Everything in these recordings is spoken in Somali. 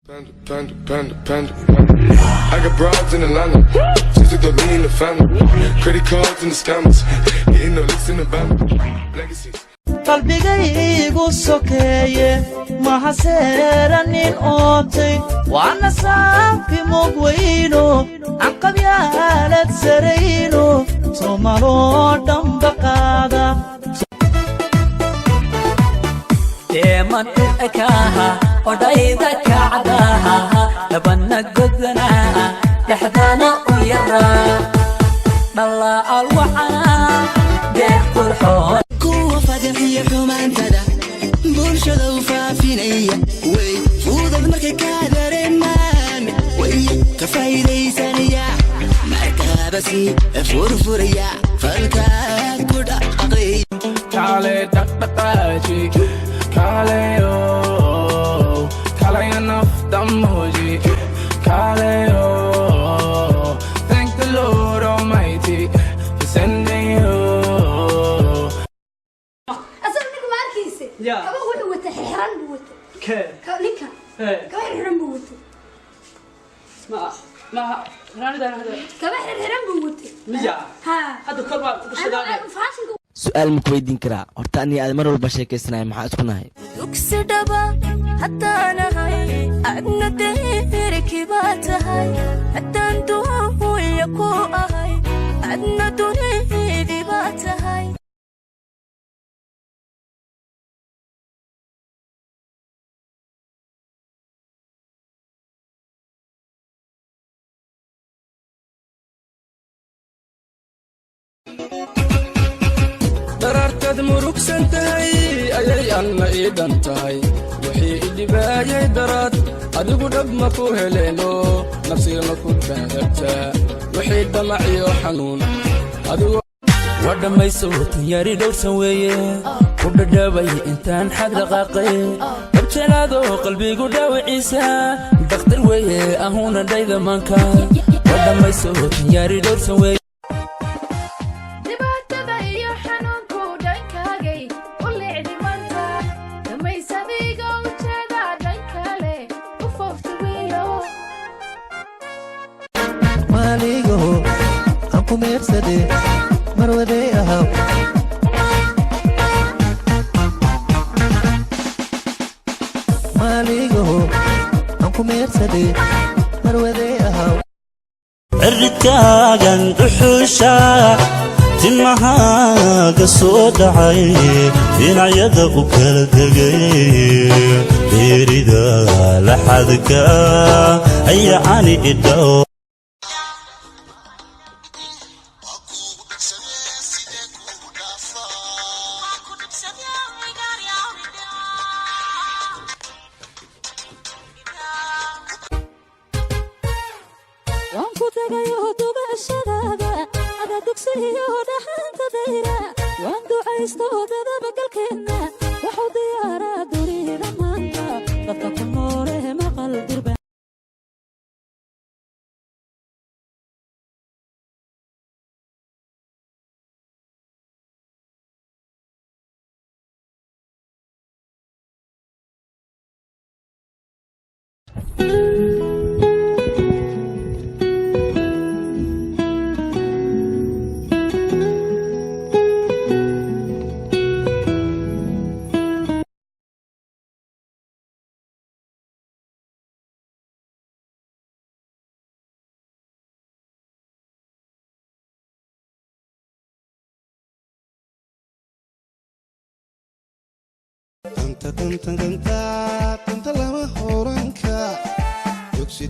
Panda. I got broads in Atlanta, just to throw me in the family. Credit cards and the scammers, getting no licks in the band. Legacies. qalbigaygu sokeeye mahaseeranin ootay waana saabki mugweyno aan qabyaalad sarayno somaloo dhanba qaada deeman ekaaha odhayda kacdaha labana godana dhaxdana u yaraa dhalla alwaxana deeq qurxoon يا حمان تدا بولشدا وفافينيا وي فودد markay ka dareemaan way ka faa'iideysanaya markaabasi furfuraya falka ku dhaqay kale dhaqdhaqaaji kale oo kale enough damoji kale oo thank the Lord Almighty for sending you. كما هو وتحيران بوته كليك كما حيران بوته ما راني ده هذا كما حيران بوته ميا ها هذا كل ما سؤال مكويدين كرا horta ani aad mar walba sheekaysanahay maxaa isku nahay dugsidaba hadana hay adna deerkibaatahay hadan duuya ku ahay adna dunidibatahay darartad murugsan tahay ayay alla iidan tahay wixii idhibaayay darad adigu dhab ma ku heleeno nafsigana ku baadabta wixii dhamac iyo xanuun adigu wadhamayso tanyari dhowrsan weeye ku dhadhaabay intaan xag dhaqaaqay dabjelaado qalbigu dhaawiciisa dakhtar weeye ahuuna dhayda maanka wadhamayso tanyari dhowrsan weeye maligo aan ku meersade marwaday ahaw maligo aan ku meersade marwaday ahaw ciridkaagan dhuxusha timahaaga soo dhacay dhinacyada u kala degay beerida laxadka ayacani idhow wanku tagayo dubashadaada ada dugsiyo dhaxanta dayra waan ducaysto dadaba galkeena waxu diyaaraa durida maanta dadka ku noole maqal dirba tanta lama horanka tugsi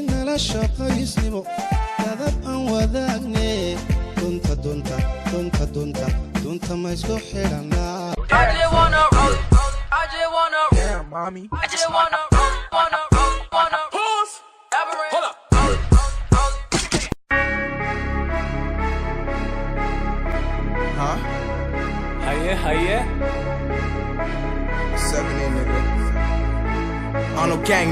nala shaqaysnimo dadab aan wadaagne dunta ma isku xidhanaa I just wanna damn mommy I just wanna pause hold up huh haye 7 nigga on no gang